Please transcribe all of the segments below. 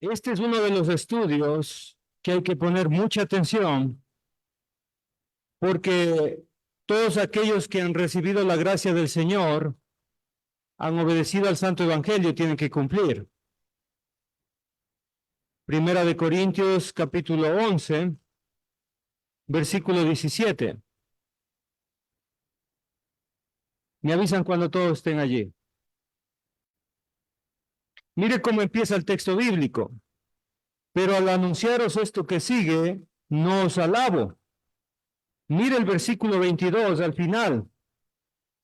Este es uno de los estudios que hay que poner mucha atención porque todos aquellos que han recibido la gracia del Señor han obedecido al Santo Evangelio, tienen que cumplir. Primera de Corintios capítulo 11, versículo 17. Me avisan cuando todos estén allí. Mire cómo empieza el texto bíblico. Pero al anunciaros esto que sigue, no os alabo. Mire el versículo 22 al final.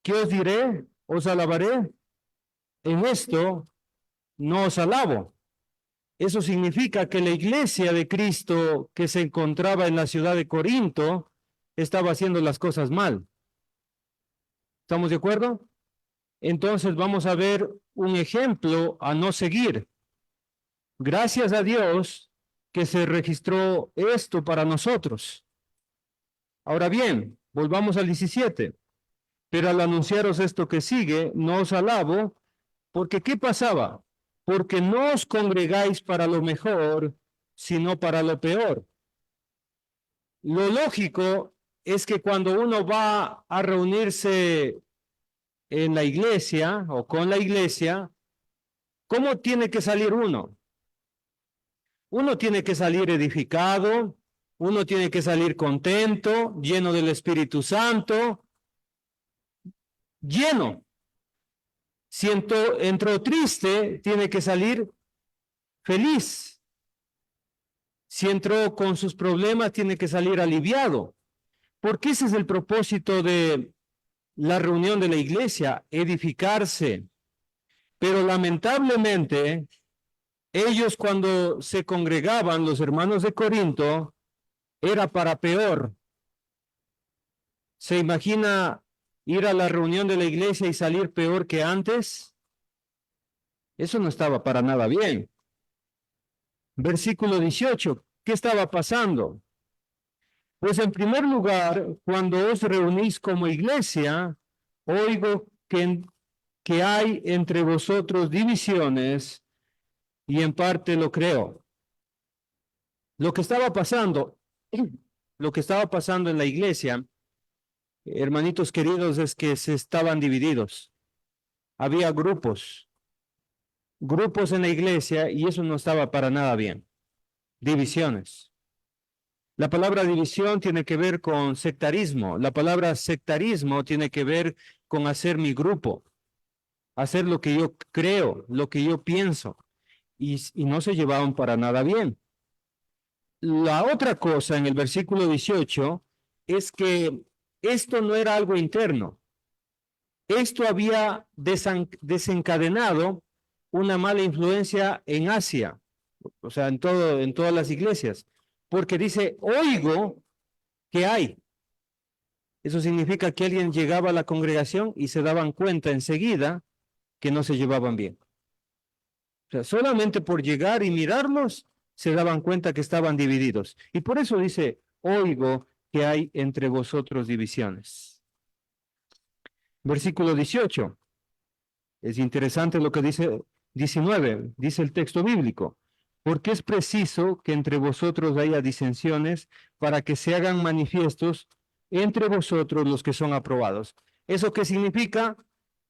¿Qué os diré? ¿Os alabaré? En esto no os alabo. Eso significa que la iglesia de Cristo que se encontraba en la ciudad de Corinto estaba haciendo las cosas mal. ¿Estamos de acuerdo? Entonces vamos a ver un ejemplo a no seguir. Gracias a Dios que se registró esto para nosotros. Ahora bien, volvamos al 17. Pero al anunciaros esto que sigue, no os alabo, porque ¿qué pasaba? Porque no os congregáis para lo mejor, sino para lo peor. Lo lógico es que cuando uno va a reunirse en la iglesia o con la iglesia, ¿cómo tiene que salir uno? Uno tiene que salir edificado, uno tiene que salir contento, lleno del Espíritu Santo, lleno. Si entró triste, tiene que salir feliz. Si entró con sus problemas, tiene que salir aliviado. Porque ese es el propósito de la reunión de la iglesia, edificarse. Pero lamentablemente, ellos cuando se congregaban, los hermanos de Corinto, era para peor. ¿Se imagina ir a la reunión de la iglesia y salir peor que antes? Eso no estaba para nada bien. Versículo 18, ¿qué estaba pasando? Pues en primer lugar, cuando os reunís como iglesia, oigo que hay entre vosotros divisiones y en parte lo creo. Lo que estaba pasando, lo que estaba pasando en la iglesia, hermanitos queridos, es que se estaban divididos. Había grupos en la iglesia y eso no estaba para nada bien. Divisiones. La palabra división tiene que ver con sectarismo. La palabra sectarismo tiene que ver con hacer mi grupo, hacer lo que yo creo, lo que yo pienso. Y no se llevaban para nada bien. La otra cosa en el versículo 18 es que esto no era algo interno. Esto había desencadenado una mala influencia en Asia, o sea, en todas las iglesias, porque dice, oigo que hay. Eso significa que alguien llegaba a la congregación y se daban cuenta enseguida que no se llevaban bien. O sea, solamente por llegar y mirarlos, se daban cuenta que estaban divididos. Y por eso dice, oigo que hay entre vosotros divisiones. Versículo 18. Es interesante lo que dice 19, dice el texto bíblico. Porque es preciso que entre vosotros haya disensiones para que se hagan manifiestos entre vosotros los que son aprobados. ¿Eso qué significa?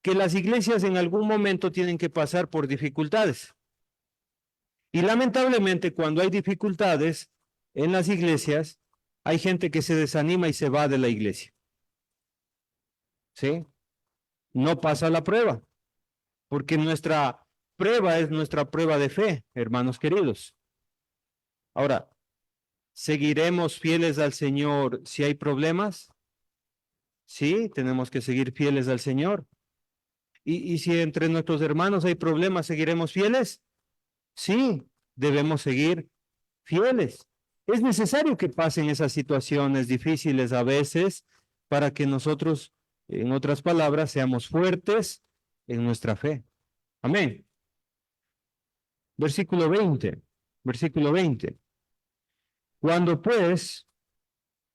Que las iglesias en algún momento tienen que pasar por dificultades. Y lamentablemente cuando hay dificultades en las iglesias, hay gente que se desanima y se va de la iglesia. ¿Sí? No pasa la prueba, porque nuestra prueba es nuestra prueba de fe, hermanos queridos. Ahora, ¿seguiremos fieles al Señor si hay problemas? Sí, tenemos que seguir fieles al Señor. ¿Y si entre nuestros hermanos hay problemas, seguiremos fieles? Sí, debemos seguir fieles. Es necesario que pasen esas situaciones difíciles a veces para que nosotros, en otras palabras, seamos fuertes en nuestra fe. Amén. Versículo 20. Versículo 20. Cuando pues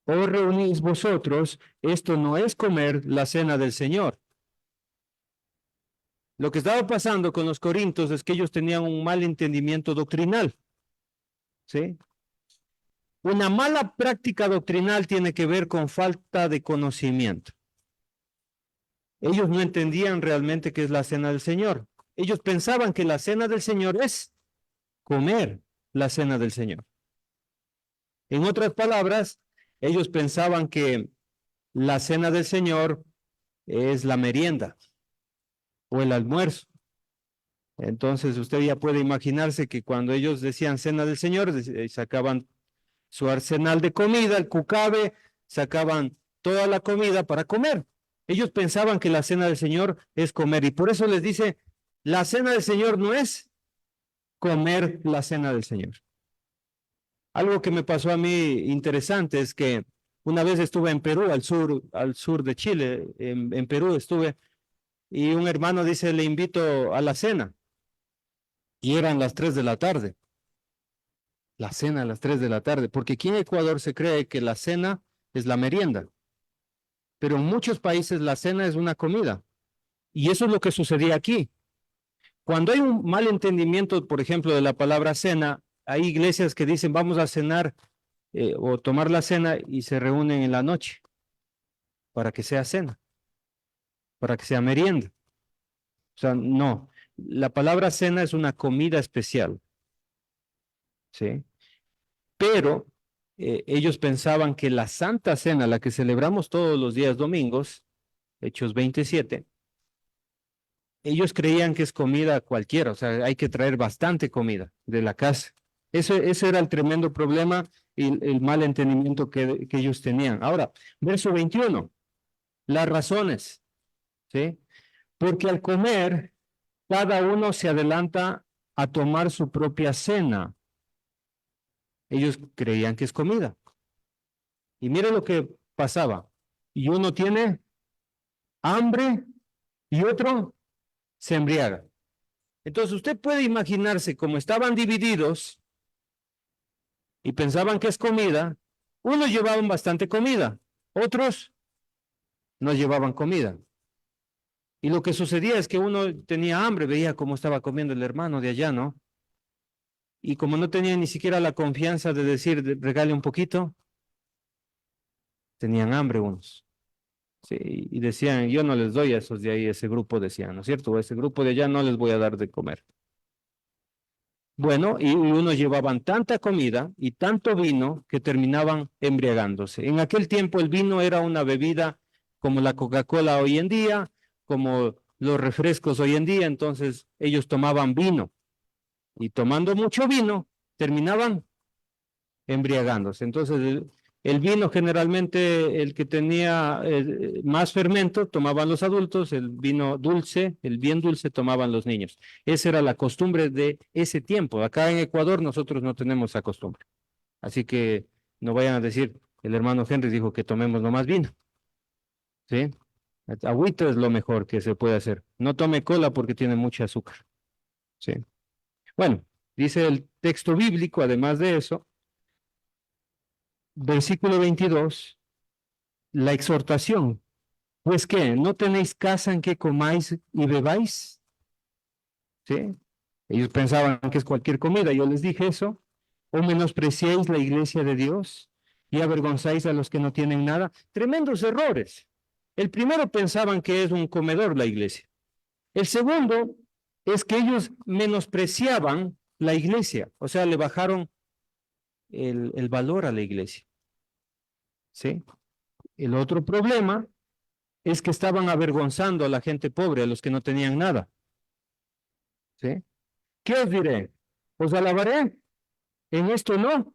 os reunís vosotros, esto no es comer la cena del Señor. Lo que estaba pasando con los corintios es que ellos tenían un mal entendimiento doctrinal, ¿sí? Una mala práctica doctrinal tiene que ver con falta de conocimiento. Ellos no entendían realmente qué es la cena del Señor. Ellos pensaban que la cena del Señor es comer la cena del Señor. En otras palabras, ellos pensaban que la cena del Señor es la merienda o el almuerzo. Entonces usted ya puede imaginarse que cuando ellos decían cena del Señor, sacaban su arsenal de comida, el cucabe, sacaban toda la comida para comer. Ellos pensaban que la cena del Señor es comer y por eso les dice, la cena del Señor no es comer la cena del Señor. Algo que me pasó a mí interesante es que una vez estuve en Perú, al sur de Chile, en Perú estuve, y un hermano dice, le invito a la cena. Y eran las 3 de la tarde. La cena a las 3 de la tarde, porque aquí en Ecuador se cree que la cena es la merienda. Pero en muchos países la cena es una comida. Y eso es lo que sucedía aquí. Cuando hay un mal entendimiento, por ejemplo, de la palabra cena, hay iglesias que dicen vamos a cenar o tomar la cena y se reúnen en la noche para que sea cena, para que sea merienda. O sea, no. La palabra cena es una comida especial. ¿Sí? Pero ellos pensaban que la Santa Cena, la que celebramos todos los días domingos, Hechos 27, ellos creían que es comida cualquiera, o sea, hay que traer bastante comida de la casa. Ese era el tremendo problema y el mal entendimiento que ellos tenían. Ahora, verso 21, las razones, ¿sí? Porque al comer, cada uno se adelanta a tomar su propia cena. Ellos creían que es comida. Y mire lo que pasaba. Y uno tiene hambre y otro se embriaga. Entonces usted puede imaginarse cómo estaban divididos y pensaban que es comida. Unos llevaban bastante comida, otros no llevaban comida. Y lo que sucedía es que uno tenía hambre, veía cómo estaba comiendo el hermano de allá, ¿no? Y como no tenía ni siquiera la confianza de decir, regale un poquito, tenían hambre unos. Sí, y decían, yo no les doy a esos de ahí, ese grupo decían, ¿no es cierto? O ese grupo de allá no les voy a dar de comer. Bueno, y unos llevaban tanta comida y tanto vino que terminaban embriagándose. En aquel tiempo el vino era una bebida como la Coca-Cola hoy en día, como los refrescos hoy en día, entonces ellos tomaban vino y tomando mucho vino terminaban embriagándose. Entonces el vino generalmente, el que tenía más fermento, tomaban los adultos, el vino dulce, el bien dulce, tomaban los niños. Esa era la costumbre de ese tiempo. Acá en Ecuador nosotros no tenemos esa costumbre. Así que no vayan a decir, el hermano Henry dijo que tomemos nomás vino. ¿Sí? Agüita es lo mejor que se puede hacer. No tome cola porque tiene mucho azúcar. ¿Sí? Bueno, dice el texto bíblico, además de eso, versículo 22, la exhortación. Pues qué, ¿no tenéis casa en que comáis y bebáis? ¿Sí? Ellos pensaban que es cualquier comida, yo les dije eso. ¿O menospreciáis la iglesia de Dios y avergonzáis a los que no tienen nada? Tremendos errores. El primero pensaban que es un comedor la iglesia. El segundo es que ellos menospreciaban la iglesia, o sea, le bajaron el valor a la iglesia. ¿Sí? El otro problema es que estaban avergonzando a la gente pobre, a los que no tenían nada. ¿Sí? ¿Qué os diré? ¿Os alabaré? En esto no,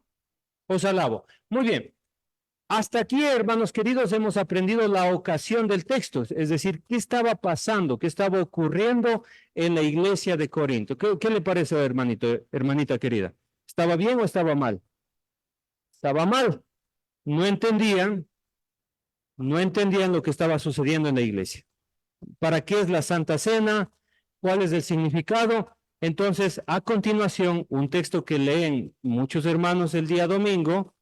os alabo. Muy bien. Hasta aquí, hermanos queridos, hemos aprendido la ocasión del texto, es decir, qué estaba pasando, qué estaba ocurriendo en la iglesia de Corinto. ¿Qué le parece, hermanito, hermanita querida? ¿Estaba bien o estaba mal? Estaba mal. No entendían, no entendían lo que estaba sucediendo en la iglesia. ¿Para qué es la Santa Cena? ¿Cuál es el significado? Entonces, a continuación, un texto que leen muchos hermanos el día domingo,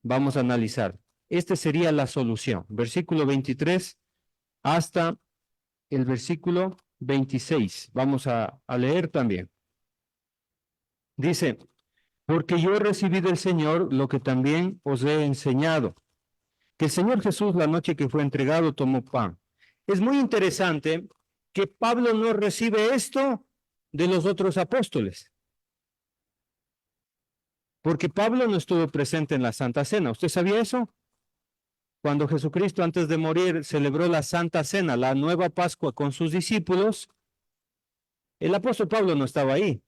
vamos a analizar. Esta sería la solución. Versículo 23 hasta el versículo 26. Vamos a leer también. Dice, porque yo recibí del Señor lo que también os he enseñado, que el Señor Jesús la noche que fue entregado tomó pan. Es muy interesante que Pablo no recibe esto de los otros apóstoles, porque Pablo no estuvo presente en la Santa Cena. ¿Usted sabía eso? Cuando Jesucristo antes de morir celebró la Santa Cena, la nueva Pascua con sus discípulos, el apóstol Pablo no estaba ahí.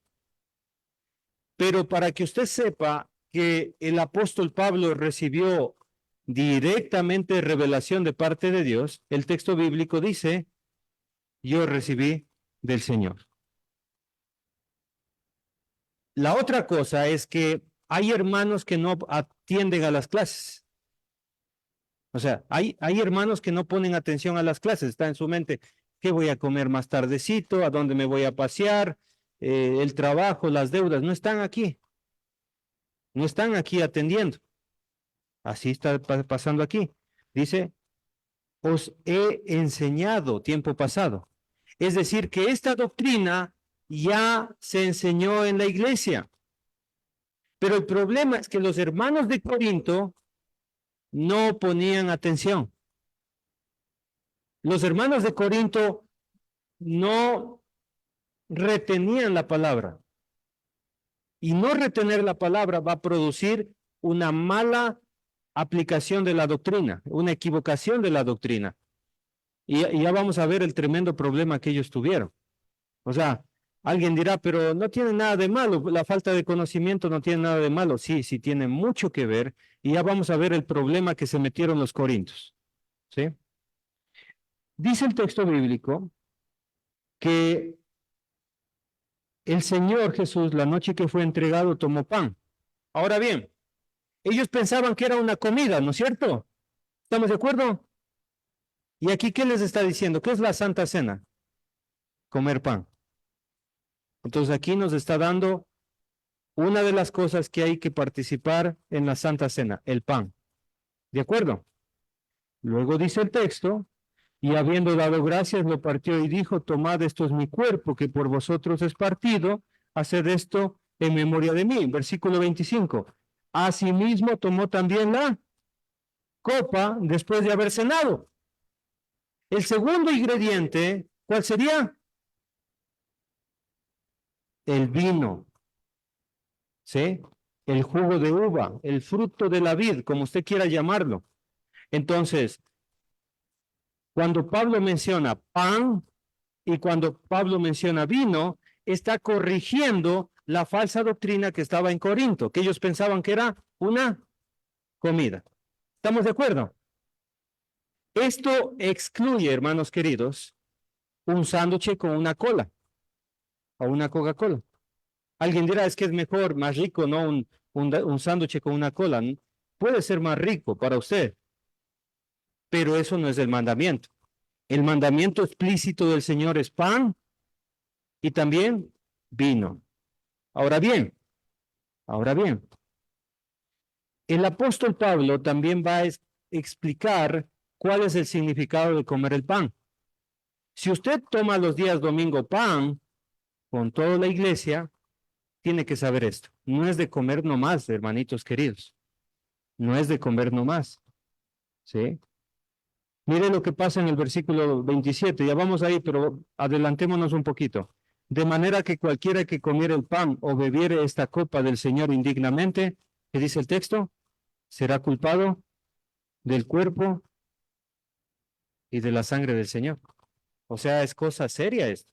Pero para que usted sepa que el apóstol Pablo recibió directamente revelación de parte de Dios, el texto bíblico dice, yo recibí del Señor. La otra cosa es que hay hermanos que no atienden a las clases. O sea, hay hermanos que no ponen atención a las clases. Está en su mente, ¿qué voy a comer más tardecito? ¿A dónde me voy a pasear? El trabajo, las deudas, no están aquí. No están aquí atendiendo. Así está pasando aquí. Dice, os he enseñado tiempo pasado. Es decir, que esta doctrina ya se enseñó en la iglesia. Pero el problema es que los hermanos de Corinto no ponían atención. Los hermanos de Corinto no retenían la palabra. Y no retener la palabra va a producir una mala aplicación de la doctrina, una equivocación de la doctrina. Y ya vamos a ver el tremendo problema que ellos tuvieron. O sea, alguien dirá, pero no tiene nada de malo, la falta de conocimiento no tiene nada de malo. Sí, sí tiene mucho que ver, y ya vamos a ver el problema que se metieron los corintios. ¿Sí? Dice el texto bíblico que el Señor Jesús, la noche que fue entregado, tomó pan. Ahora bien, ellos pensaban que era una comida, ¿no es cierto? ¿Estamos de acuerdo? Y aquí, ¿qué les está diciendo? ¿Qué es la Santa Cena? Comer pan. Entonces aquí nos está dando una de las cosas que hay que participar en la Santa Cena, el pan. ¿De acuerdo? Luego dice el texto, y habiendo dado gracias, lo partió y dijo, tomad, esto es mi cuerpo, que por vosotros es partido, haced esto en memoria de mí. Versículo 25. Asimismo tomó también la copa después de haber cenado. El segundo ingrediente, ¿cuál sería? El vino. ¿Sí? El jugo de uva, el fruto de la vid, como usted quiera llamarlo. Entonces, cuando Pablo menciona pan y cuando Pablo menciona vino, está corrigiendo la falsa doctrina que estaba en Corinto, que ellos pensaban que era una comida. ¿Estamos de acuerdo? Esto excluye, hermanos queridos, un sándwich con una cola o una Coca-Cola. Alguien dirá, es que es mejor, más rico, ¿no? Un sándwich con una cola. Puede ser más rico para usted, pero eso no es el mandamiento. El mandamiento explícito del Señor es pan y también vino. Ahora bien, el apóstol Pablo también va a explicar cuál es el significado de comer el pan. Si usted toma los días domingo pan con toda la iglesia, tiene que saber esto. No es de comer nomás, hermanitos queridos. No es de comer nomás. ¿Sí? Mire lo que pasa en el versículo 27. Ya vamos ahí, pero adelantémonos un poquito. De manera que cualquiera que comiere el pan o bebiere esta copa del Señor indignamente, ¿qué dice el texto? Será culpado del cuerpo y de la sangre del Señor. O sea, es cosa seria esto.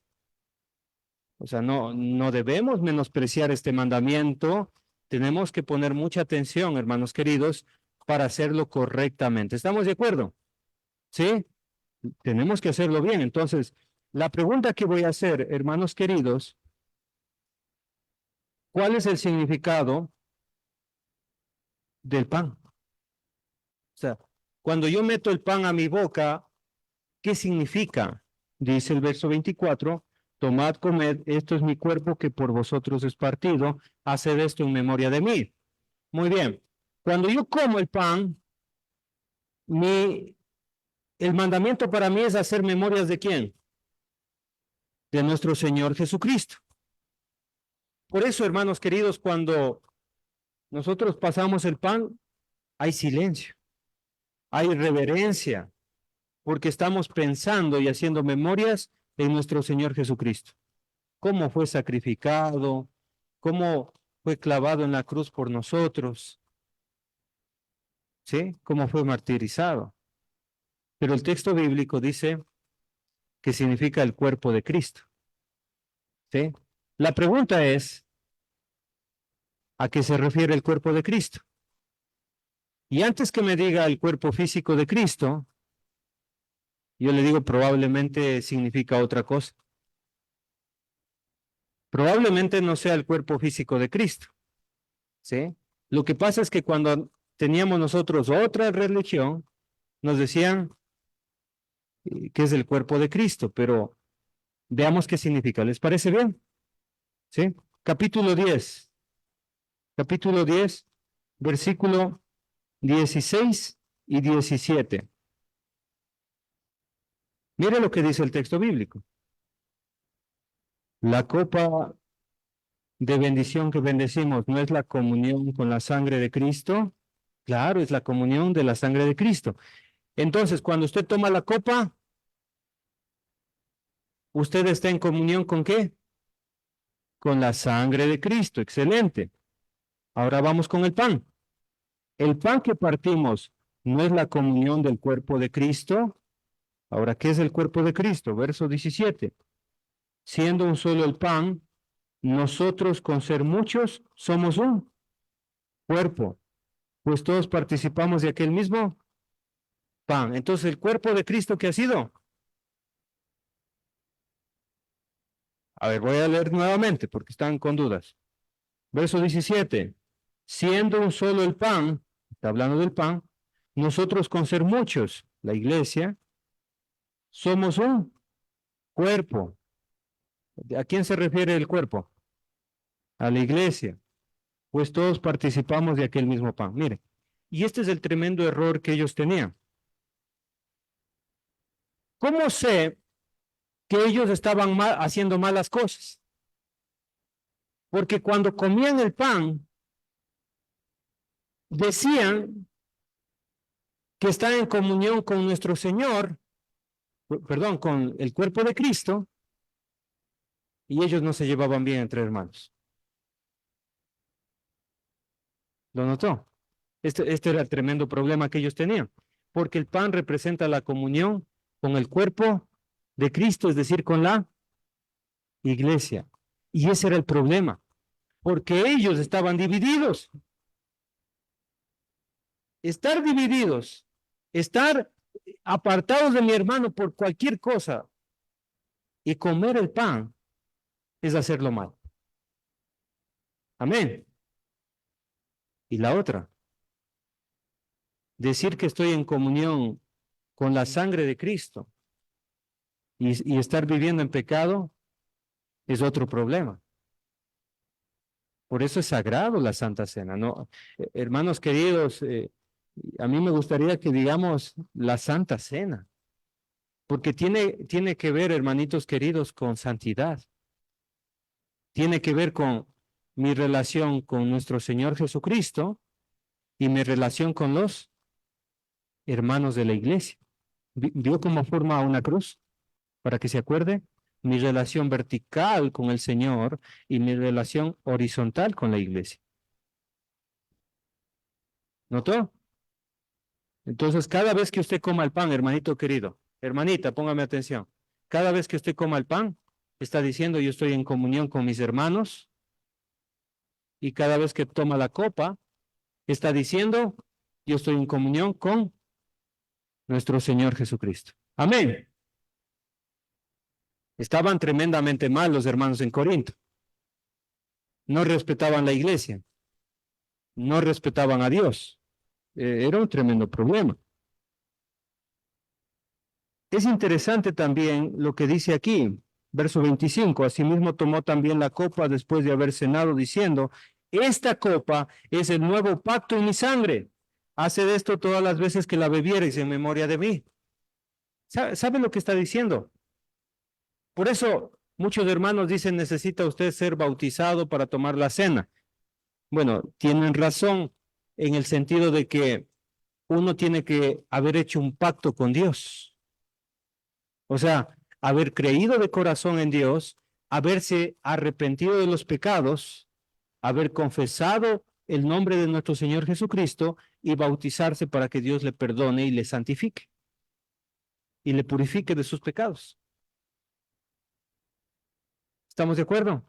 O sea, no debemos menospreciar este mandamiento. Tenemos que poner mucha atención, hermanos queridos, para hacerlo correctamente. ¿Estamos de acuerdo? ¿Sí? Tenemos que hacerlo bien. Entonces, la pregunta que voy a hacer, hermanos queridos, ¿cuál es el significado del pan? O sea, cuando yo meto el pan a mi boca, ¿qué significa? Dice el verso 24, tomad, comed, esto es mi cuerpo que por vosotros es partido, haced esto en memoria de mí. Muy bien. Cuando yo como el pan, el mandamiento para mí es hacer memorias de quién? de nuestro Señor Jesucristo. Por eso, hermanos queridos, cuando nosotros pasamos el pan, hay silencio, hay reverencia, porque estamos pensando y haciendo memorias en nuestro Señor Jesucristo. Cómo fue sacrificado, cómo fue clavado en la cruz por nosotros, ¿sí? Cómo fue martirizado. Pero el texto bíblico dice que significa el cuerpo de Cristo, ¿sí? La pregunta es, ¿a qué se refiere el cuerpo de Cristo? Y antes que me diga el cuerpo físico de Cristo, yo le digo probablemente significa otra cosa. Probablemente no sea el cuerpo físico de Cristo, ¿sí? Lo que pasa es que cuando teníamos nosotros otra religión, nos decían que es el cuerpo de Cristo, pero veamos qué significa. ¿Les parece bien? ¿Sí? Capítulo 10, versículo 16 y 17. Mire lo que dice el texto bíblico. La copa de bendición que bendecimos, ¿no es la comunión con la sangre de Cristo? Claro, es la comunión de la sangre de Cristo. Entonces, cuando usted toma la copa, ¿usted está en comunión con qué? Con la sangre de Cristo. Excelente. Ahora vamos con el pan. El pan que partimos, ¿no es la comunión del cuerpo de Cristo? Ahora, ¿qué es el cuerpo de Cristo? Verso 17. Siendo un solo el pan, nosotros con ser muchos somos un cuerpo, pues todos participamos de aquel mismo pan. Entonces, ¿el cuerpo de Cristo qué ha sido? A ver, voy a leer nuevamente porque están con dudas. Verso 17. Siendo un solo el pan, está hablando del pan, nosotros con ser muchos, la iglesia, somos un cuerpo. ¿A quién se refiere el cuerpo? A la iglesia. Pues todos participamos de aquel mismo pan. Mire, y este es el tremendo error que ellos tenían. ¿Cómo sé que ellos estaban haciendo malas cosas? Porque cuando comían el pan, decían que están en comunión con nuestro Señor, perdón, con el cuerpo de Cristo, y ellos no se llevaban bien entre hermanos. ¿Lo notó? Este era el tremendo problema que ellos tenían, porque el pan representa la comunión con el cuerpo de Cristo, es decir, con la iglesia. Y ese era el problema, porque ellos estaban divididos. Estar divididos, estar apartados de mi hermano por cualquier cosa y comer el pan es hacerlo mal. Amén. Y la otra, decir que estoy en comunión con la sangre de Cristo y estar viviendo en pecado es otro problema. Por eso es sagrado la Santa Cena, ¿no? Hermanos queridos, a mí me gustaría que digamos la Santa Cena, porque tiene que ver, hermanitos queridos, con santidad. Tiene que ver con mi relación con nuestro Señor Jesucristo y mi relación con los hermanos de la iglesia. ¿Vio cómo forma una cruz? Para que se acuerde, mi relación vertical con el Señor y mi relación horizontal con la iglesia. ¿Notó? Entonces, cada vez que usted coma el pan, hermanito querido, hermanita, póngame atención, cada vez que usted coma el pan, está diciendo yo estoy en comunión con mis hermanos, y cada vez que toma la copa, está diciendo yo estoy en comunión con nuestro Señor Jesucristo. Amén. Estaban tremendamente mal los hermanos en Corinto. No respetaban la iglesia. No respetaban a Dios. Era un tremendo problema. Es interesante también lo que dice aquí, verso 25. Asimismo tomó también la copa después de haber cenado, diciendo, esta copa es el nuevo pacto en mi sangre. Haced esto todas las veces que la bebiereis en memoria de mí. ¿Sabe lo que está diciendo? Por eso Muchos hermanos dicen, necesita usted ser bautizado para tomar la cena. Bueno, tienen razón en el sentido de que uno tiene que haber hecho un pacto con Dios. O sea, haber creído de corazón en Dios, haberse arrepentido de los pecados, haber confesado el nombre de nuestro Señor Jesucristo y bautizarse para que Dios le perdone y le santifique y le purifique de sus pecados. ¿Estamos de acuerdo?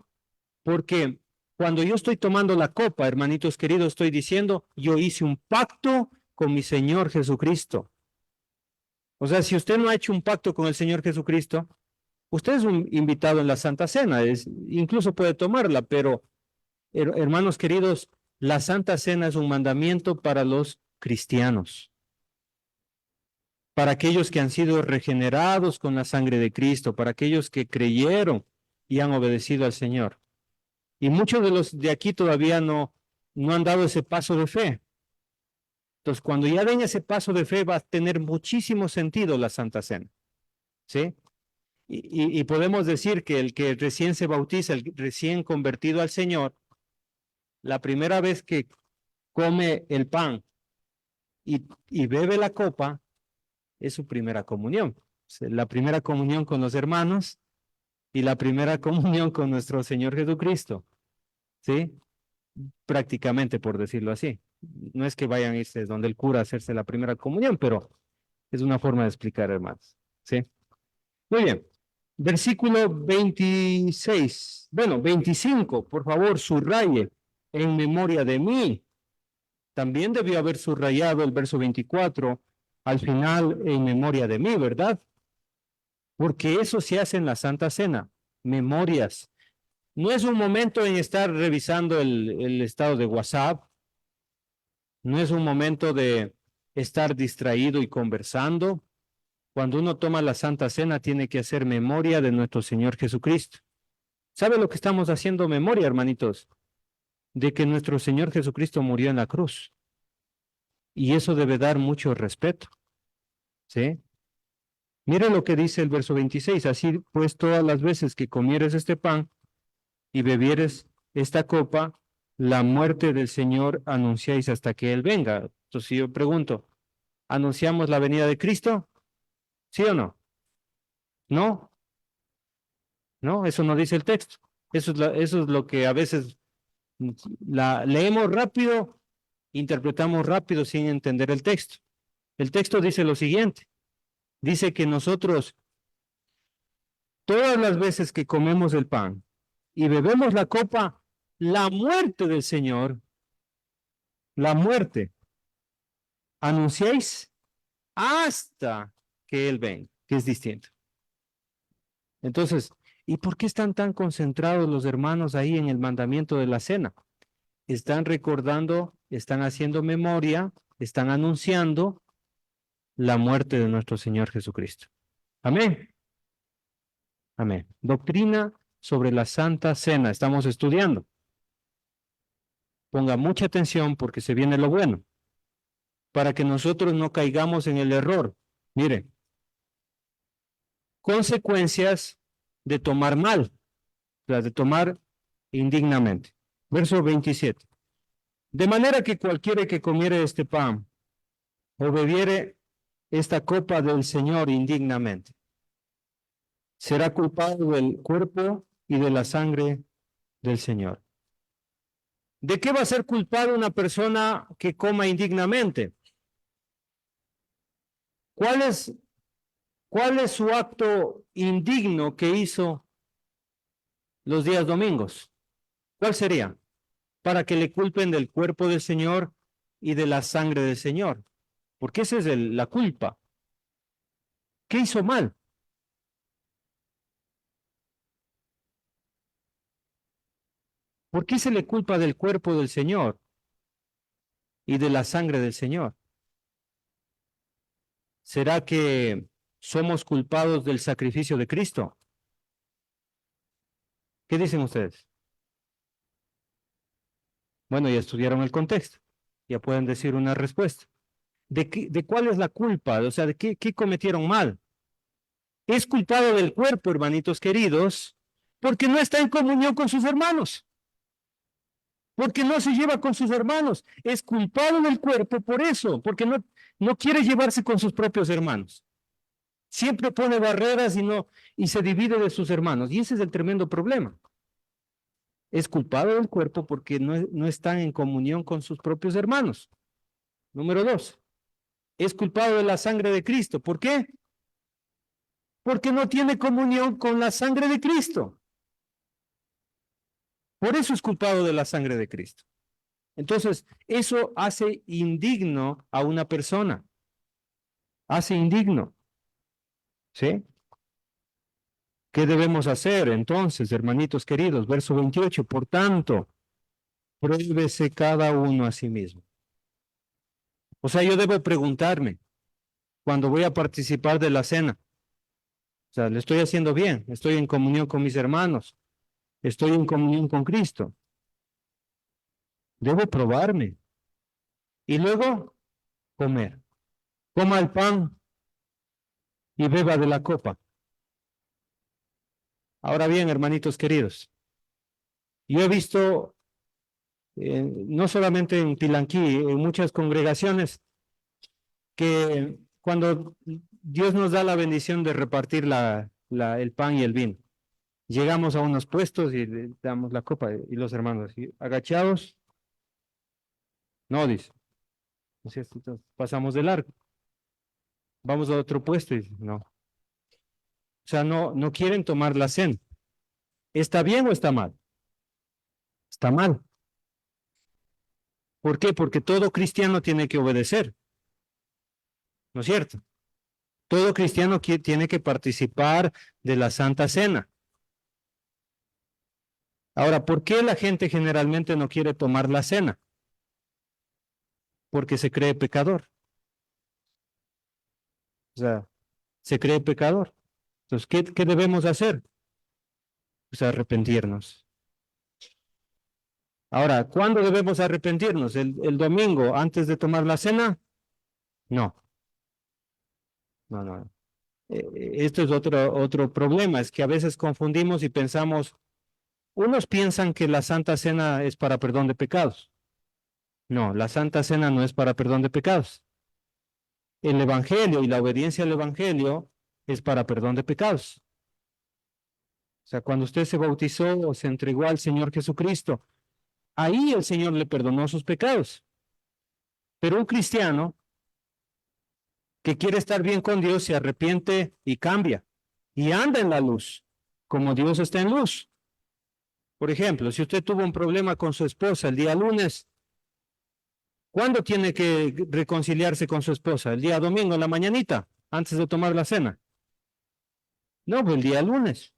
Porque cuando yo estoy tomando la copa, hermanitos queridos, estoy diciendo, yo hice un pacto con mi Señor Jesucristo. O sea, si usted no ha hecho un pacto con el Señor Jesucristo, usted es un invitado en la Santa Cena, incluso puede tomarla, pero hermanos queridos, la Santa Cena es un mandamiento para los cristianos, para aquellos que han sido regenerados con la sangre de Cristo, para aquellos que creyeron y han obedecido al Señor. Y muchos de los de aquí todavía no han dado ese paso de fe. Entonces, cuando ya den ese paso de fe, va a tener muchísimo sentido la Santa Cena. ¿Sí? Y podemos decir que el que recién se bautiza, el recién convertido al Señor, la primera vez que come el pan y bebe la copa, es su primera comunión. La primera comunión con los hermanos y la primera comunión con nuestro Señor Jesucristo. ¿Sí? Prácticamente, por decirlo así. No es que vayan a irse donde el cura a hacerse la primera comunión, pero es una forma de explicar, hermanos. ¿Sí? Muy bien. Versículo 26. Bueno, 25, por favor, subraye en memoria de mí. También debió haber subrayado el verso 24 al final en memoria de mí, ¿verdad? Porque eso se hace en la Santa Cena, memorias. No es un momento en estar revisando el estado de WhatsApp, no es un momento de estar distraído y conversando. Cuando uno toma la Santa Cena tiene que hacer memoria de nuestro Señor Jesucristo. ¿Sabe lo que estamos haciendo memoria, hermanitos? De que nuestro Señor Jesucristo murió en la cruz. Y eso debe dar mucho respeto. ¿Sí? Mire lo que dice el verso 26. Así pues, todas las veces que comieres este pan y bebieres esta copa, la muerte del Señor anunciáis hasta que Él venga. Entonces yo pregunto, ¿anunciamos la venida de Cristo? ¿Sí o no? ¿No? No, eso no dice el texto. Eso es lo que a veces la leemos rápido, interpretamos rápido sin entender el texto. El texto dice lo siguiente. Dice que nosotros, todas las veces que comemos el pan y bebemos la copa, la muerte del Señor, la muerte, anunciéis hasta que Él venga, que es distinto. Entonces, ¿y por qué están tan concentrados los hermanos ahí en el mandamiento de la cena? Están recordando, están haciendo memoria, están anunciando la muerte de nuestro Señor Jesucristo. Amén. Amén. Doctrina sobre la Santa Cena. Estamos estudiando. Ponga mucha atención porque se viene lo bueno. Para que nosotros no caigamos en el error. Mire, consecuencias de tomar mal, o sea, de tomar indignamente. Verso 27. De manera que cualquiera que comiere este pan o bebiere esta copa del Señor indignamente, será culpado del cuerpo y de la sangre del Señor. ¿De qué va a ser culpado una persona que coma indignamente? ¿Cuál es su acto indigno que hizo los días domingos? ¿Cuál sería? Para que le culpen del cuerpo del Señor y de la sangre del Señor. Porque esa es la culpa. ¿Qué hizo mal? ¿Por qué se le culpa del cuerpo del Señor y de la sangre del Señor? ¿Será que somos culpados del sacrificio de Cristo? ¿Qué dicen ustedes? Bueno, ya estudiaron el contexto. Ya pueden decir una respuesta. ¿De cuál es la culpa? O sea, ¿de qué cometieron mal? Es culpado del cuerpo, hermanitos queridos, Porque no está en comunión con sus hermanos. Porque no se lleva con sus hermanos. Es culpado del cuerpo por eso, porque no quiere llevarse con sus propios hermanos. Siempre pone barreras y se divide de sus hermanos. Y ese es el tremendo problema. Es culpado del cuerpo porque no están en comunión con sus propios hermanos. Número 2, es culpado de la sangre de Cristo. ¿Por qué? Porque no tiene comunión con la sangre de Cristo. Por eso es culpado de la sangre de Cristo. Entonces, eso hace indigno a una persona. Hace indigno. ¿Sí? ¿Qué debemos hacer entonces, hermanitos queridos? Verso 28. Por tanto, pruébese cada uno a sí mismo. O sea, yo debo preguntarme cuando voy a participar de la cena. O sea, le estoy haciendo bien, estoy en comunión con mis hermanos, estoy en comunión con Cristo. Debo probarme y luego comer. Coma el pan y beba de la copa. Ahora bien, hermanitos queridos, yo he visto, no solamente en Pilanquí, en muchas congregaciones, que cuando Dios nos da la bendición de repartir el pan y el vino, llegamos a unos puestos y le damos la copa y los hermanos, agachados, no, dice. Entonces, pasamos de largo. Vamos a otro puesto y no. O sea, no quieren tomar la cena. ¿Está bien o está mal? Está mal. ¿Por qué? Porque todo cristiano tiene que obedecer. ¿No es cierto? Todo cristiano tiene que participar de la Santa Cena. Ahora, ¿por qué la gente generalmente no quiere tomar la cena? Porque se cree pecador. O sea, se cree pecador. Entonces, ¿qué debemos hacer? Pues arrepentirnos. Ahora, ¿cuándo debemos arrepentirnos? ¿El domingo antes de tomar la cena? No, no. Esto es otro problema, es que a veces confundimos y pensamos, unos piensan que la Santa Cena es para perdón de pecados. No, la Santa Cena no es para perdón de pecados. El Evangelio y la obediencia al Evangelio es para perdón de pecados. O sea, cuando usted se bautizó o se entregó al Señor Jesucristo, ahí el Señor le perdonó sus pecados. Pero un cristiano que quiere estar bien con Dios se arrepiente y cambia y anda en la luz, como Dios está en luz. Por ejemplo, si usted tuvo un problema con su esposa el día lunes, ¿cuándo tiene que reconciliarse con su esposa? ¿El día domingo, en la mañanita, antes de tomar la cena? No, pues el día lunes.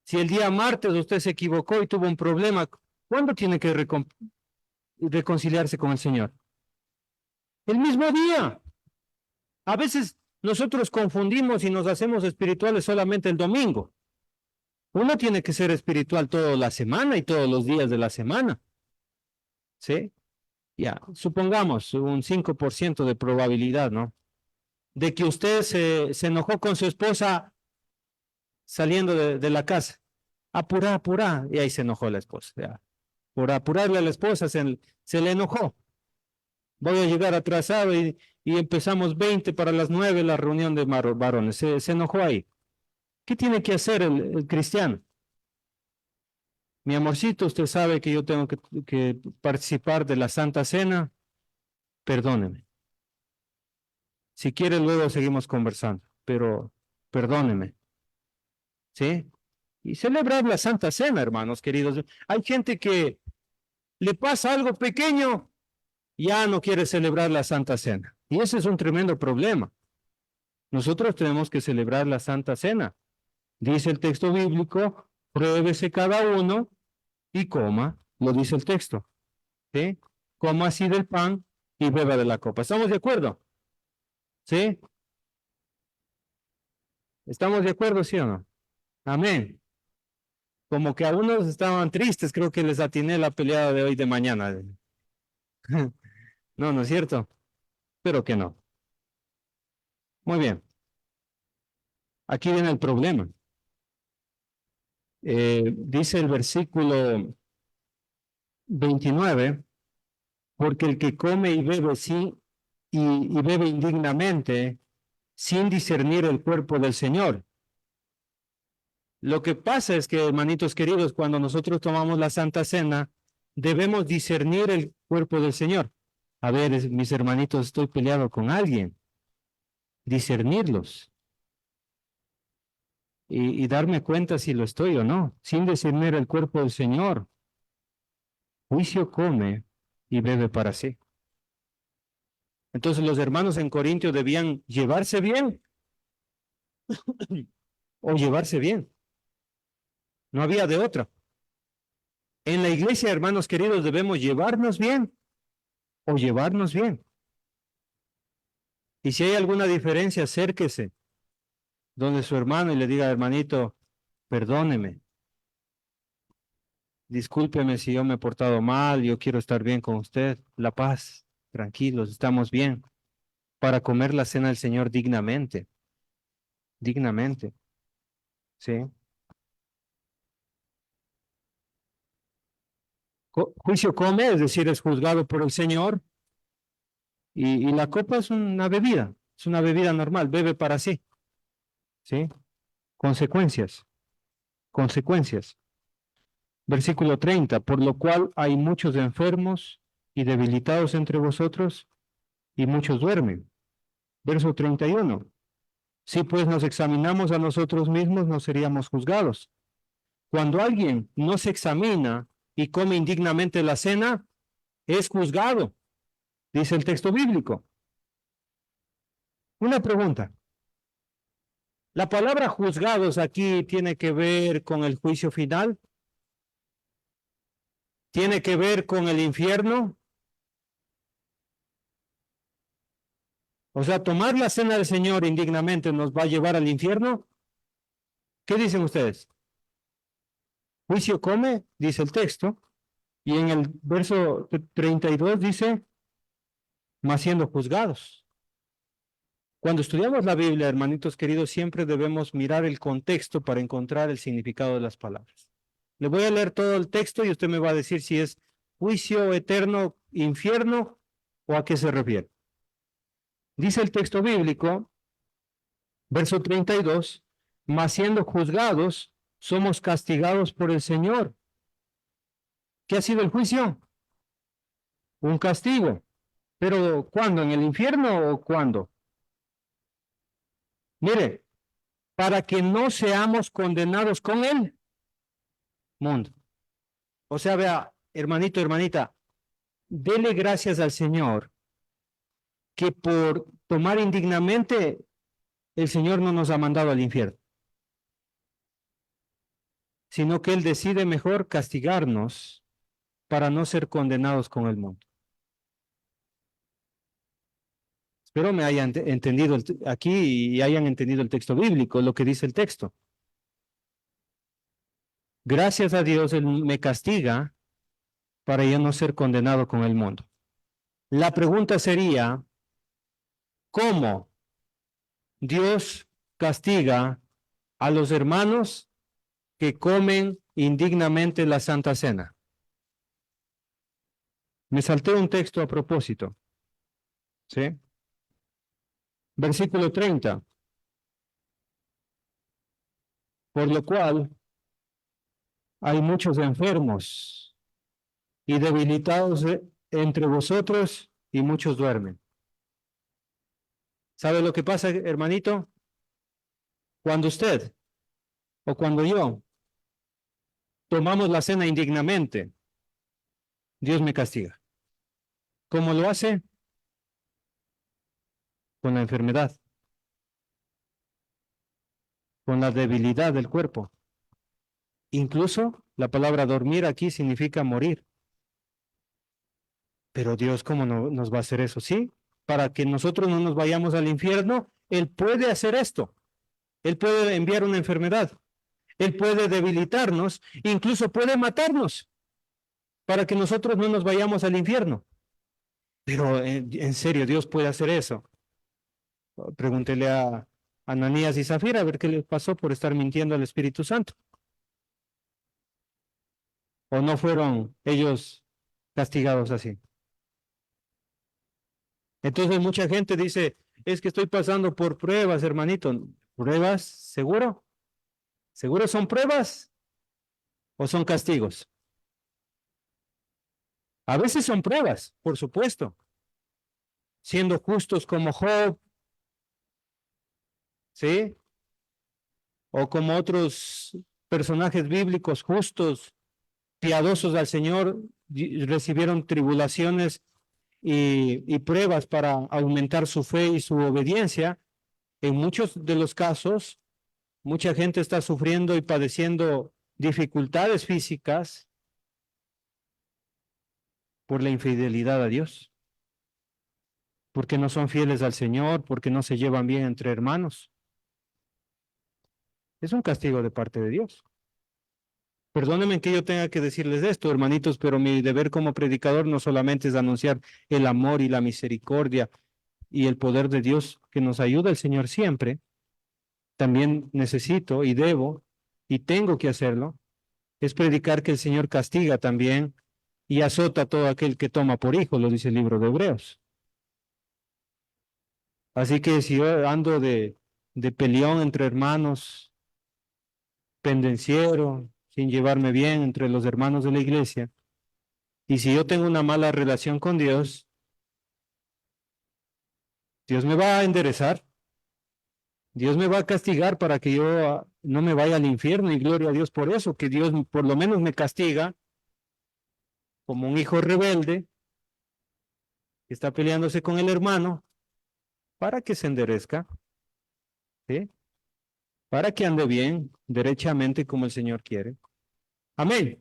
Si el día martes usted se equivocó y tuvo un problema, ¿cuándo tiene que reconciliarse con el Señor? El mismo día. A veces nosotros confundimos y nos hacemos espirituales solamente el domingo. Uno tiene que ser espiritual toda la semana y todos los días de la semana. ¿Sí? Ya, supongamos un 5% de probabilidad, ¿no? De que usted se enojó con su esposa saliendo de la casa. Apurá, apurá. Y ahí se enojó la esposa. Ya. Por apurarle a la esposa se le enojó. Voy a llegar atrasado y empezamos 20 para las 9 la reunión de varones. Se enojó ahí. ¿Qué tiene que hacer el cristiano? Mi amorcito, usted sabe que yo tengo que participar de la Santa Cena. Perdóneme. Si quiere, luego seguimos conversando, pero perdóneme. ¿Sí? Y celebrar la Santa Cena, hermanos queridos. Hay gente que le pasa algo pequeño, ya no quiere celebrar la Santa Cena. Y ese es un tremendo problema. Nosotros tenemos que celebrar la Santa Cena. Dice el texto bíblico, pruébese cada uno y coma, lo dice el texto. ¿Sí? Coma así del pan y beba de la copa. ¿Estamos de acuerdo? ¿Sí? ¿Estamos de acuerdo, sí o no? Amén. Como que algunos estaban tristes, creo que les atiné la peleada de hoy de mañana. No, no es cierto. Pero que no. Muy bien. Aquí viene el problema. Dice el versículo 29, porque el que come y bebe y bebe indignamente, sin discernir el cuerpo del Señor. Lo que pasa es que, hermanitos queridos, cuando nosotros tomamos la Santa Cena, debemos discernir el cuerpo del Señor. A ver, mis hermanitos, estoy peleado con alguien. Discernirlos y darme cuenta si lo estoy o no, sin discernir el cuerpo del Señor. Juicio come y bebe para sí. Entonces los hermanos en Corintio debían llevarse bien o llevarse bien. No había de otra. En la iglesia, hermanos queridos, debemos llevarnos bien o llevarnos bien. Y si hay alguna diferencia, acérquese donde su hermano y le diga, hermanito, perdóneme, discúlpeme si yo me he portado mal, yo quiero estar bien con usted, la paz, tranquilos, estamos bien, para comer la cena del Señor dignamente, dignamente, ¿sí? Juicio come, es decir, es juzgado por el Señor, y la copa es una bebida normal, bebe para sí, ¿sí? Consecuencias, consecuencias. Versículo 30, por lo cual hay muchos enfermos y debilitados entre vosotros, y muchos duermen. Verso 31, si pues nos examinamos a nosotros mismos, no seríamos juzgados. Cuando alguien no se examina y come indignamente la cena, es juzgado, dice el texto bíblico. Una pregunta. ¿La palabra juzgados aquí tiene que ver con el juicio final? ¿Tiene que ver con el infierno? O sea, tomar la cena del Señor indignamente nos va a llevar al infierno. ¿Qué dicen ustedes? Juicio come, dice el texto, y en el verso 32 dice, más siendo juzgados. Cuando estudiamos la Biblia, hermanitos queridos, siempre debemos mirar el contexto para encontrar el significado de las palabras. Le voy a leer todo el texto y usted me va a decir si es juicio eterno, infierno o a qué se refiere. Dice el texto bíblico, verso 32, mas siendo juzgados, somos castigados por el Señor. ¿Qué ha sido el juicio? Un castigo. ¿Pero cuándo? ¿En el infierno o cuándo? Mire, para que no seamos condenados con el mundo. O sea, vea, hermanito, hermanita, dele gracias al Señor que por tomar indignamente el Señor no nos ha mandado al infierno, sino que Él decide mejor castigarnos para no ser condenados con el mundo. Espero me hayan entendido aquí y hayan entendido el texto bíblico, lo que dice el texto. Gracias a Dios, Él me castiga para yo no ser condenado con el mundo. La pregunta sería, ¿cómo Dios castiga a los hermanos que comen indignamente la Santa Cena? Me salté un texto a propósito. ¿Sí? Versículo 30. Por lo cual hay muchos enfermos y debilitados entre vosotros y muchos duermen. ¿Sabe lo que pasa, hermanito? Cuando usted o cuando yo tomamos la cena indignamente, Dios me castiga. ¿Cómo lo hace? Con la enfermedad, con la debilidad del cuerpo. Incluso la palabra dormir aquí significa morir. Pero Dios, ¿cómo no nos va a hacer eso? Sí, para que nosotros no nos vayamos al infierno, Él puede hacer esto. Él puede enviar una enfermedad. Él puede debilitarnos, incluso puede matarnos, para que nosotros no nos vayamos al infierno. Pero en serio, Dios puede hacer eso. Pregúntele a Ananías y Zafira a ver qué les pasó por estar mintiendo al Espíritu Santo. ¿O no fueron ellos castigados así? Entonces mucha gente dice, es que estoy pasando por pruebas, hermanito. ¿Pruebas? ¿Seguro? ¿Seguro son pruebas o son castigos? A veces son pruebas, por supuesto. Siendo justos como Job, ¿sí? O como otros personajes bíblicos justos, piadosos al Señor, recibieron tribulaciones y pruebas para aumentar su fe y su obediencia. En muchos de los casos, mucha gente está sufriendo y padeciendo dificultades físicas por la infidelidad a Dios, porque no son fieles al Señor, porque no se llevan bien entre hermanos. Es un castigo de parte de Dios. Perdónenme que yo tenga que decirles esto, hermanitos, pero mi deber como predicador no solamente es anunciar el amor y la misericordia y el poder de Dios que nos ayuda el Señor siempre, también necesito y debo y tengo que hacerlo, es predicar que el Señor castiga también y azota a todo aquel que toma por hijo, lo dice el libro de Hebreos. Así que si yo ando de peleón entre hermanos, pendenciero, sin llevarme bien entre los hermanos de la iglesia, y si yo tengo una mala relación con Dios, Dios me va a enderezar, Dios me va a castigar para que yo no me vaya al infierno y gloria a Dios por eso, que Dios por lo menos me castiga como un hijo rebelde que está peleándose con el hermano para que se enderezca, ¿sí? Para que ande bien, derechamente como el Señor quiere. Amén.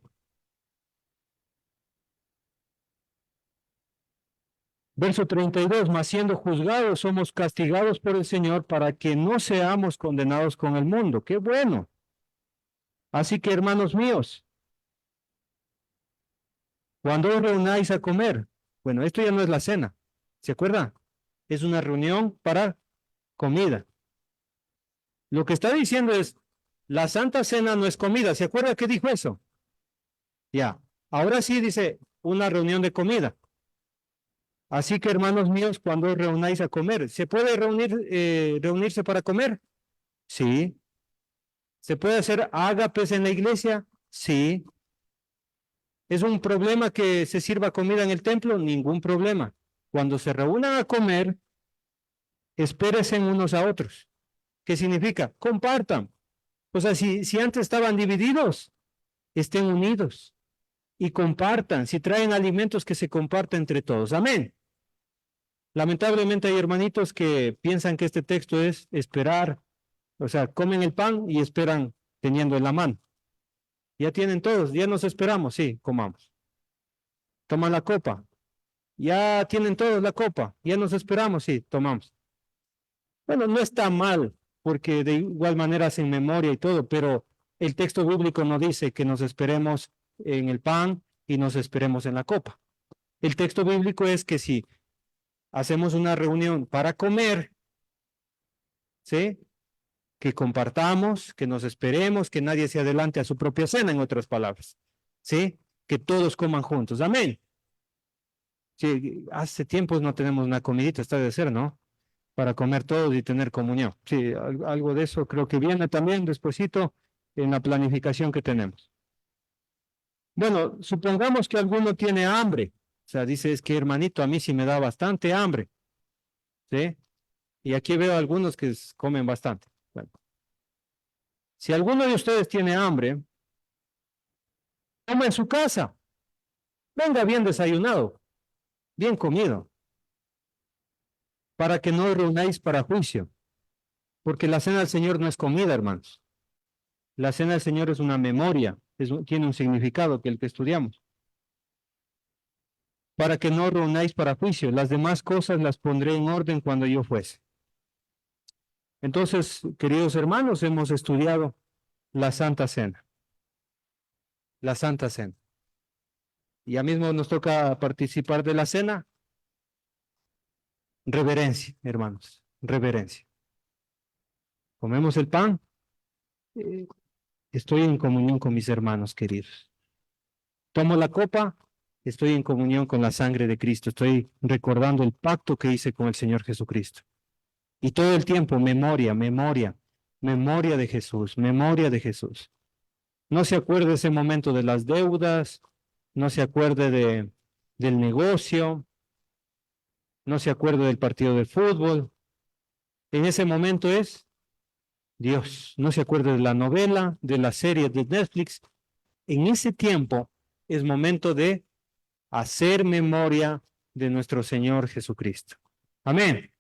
Verso 32, mas siendo juzgados somos castigados por el Señor para que no seamos condenados con el mundo. Qué bueno. Así que, hermanos míos, cuando os reunáis a comer, bueno, esto ya no es la cena, ¿se acuerda? Es una reunión para comida. Lo que está diciendo es, la Santa Cena no es comida, ¿se acuerda qué dijo eso? Ya, ahora sí dice una reunión de comida. Así que, hermanos míos, cuando os reunáis a comer, ¿se puede reunirse para comer? Sí. ¿Se puede hacer ágapes en la iglesia? Sí. ¿Es un problema que se sirva comida en el templo? Ningún problema. Cuando se reúnan a comer, espérense unos a otros. ¿Qué significa? Compartan. O sea, si antes estaban divididos, estén unidos y compartan. Si traen alimentos, que se compartan entre todos. Amén. Lamentablemente hay hermanitos que piensan que este texto es esperar, o sea, comen el pan y esperan teniendo en la mano. Ya tienen todos, ya nos esperamos, sí, comamos. Toman la copa, ya tienen todos la copa, ya nos esperamos, sí, tomamos. Bueno, no está mal, porque de igual manera hacen memoria y todo, pero el texto bíblico no dice que nos esperemos en el pan y nos esperemos en la copa. El texto bíblico es que si hacemos una reunión para comer, ¿sí? Que compartamos, que nos esperemos, que nadie se adelante a su propia cena, en otras palabras, ¿sí? Que todos coman juntos. Amén. Sí, hace tiempos no tenemos una comidita, está de ser, ¿no? Para comer todos y tener comunión. Sí, algo de eso creo que viene también despuesito en la planificación que tenemos. Bueno, supongamos que alguno tiene hambre. O sea, dice, es que hermanito, a mí sí me da bastante hambre. ¿Sí? Y aquí veo algunos que comen bastante. Bueno, si alguno de ustedes tiene hambre, coma en su casa. Venga bien desayunado, bien comido, para que no os reunáis para juicio. Porque la cena del Señor no es comida, hermanos. La cena del Señor es una memoria, tiene un significado que el que estudiamos. Para que no os reunáis para juicio. Las demás cosas las pondré en orden cuando yo fuese. Entonces, queridos hermanos, hemos estudiado la Santa Cena. La Santa Cena. Ya mismo nos toca participar de la cena. Reverencia, hermanos, reverencia. Comemos el pan. Estoy en comunión con mis hermanos queridos. Tomo la copa, estoy en comunión con la sangre de Cristo, estoy recordando el pacto que hice con el Señor Jesucristo. Y todo el tiempo, memoria, memoria, memoria de Jesús, memoria de Jesús. No se acuerde ese momento de las deudas, no se acuerde del negocio, no se acuerde del partido de fútbol. En ese momento es Dios. No se acuerde de la novela, de la serie de Netflix. En ese tiempo es momento de hacer memoria de nuestro Señor Jesucristo. Amén.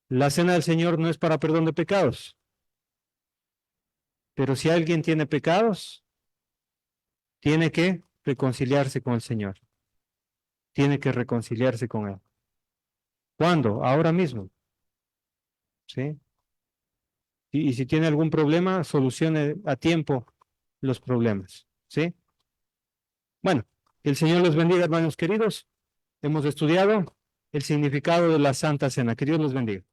La cena del Señor no es para perdón de pecados. Pero si alguien tiene pecados, tiene que reconciliarse con el Señor. Tiene que reconciliarse con Él. ¿Cuándo? Ahora mismo. ¿Sí? Y si tiene algún problema, solucione a tiempo los problemas. ¿Sí? Bueno, que el Señor los bendiga, hermanos queridos. Hemos estudiado el significado de la Santa Cena. Que Dios los bendiga.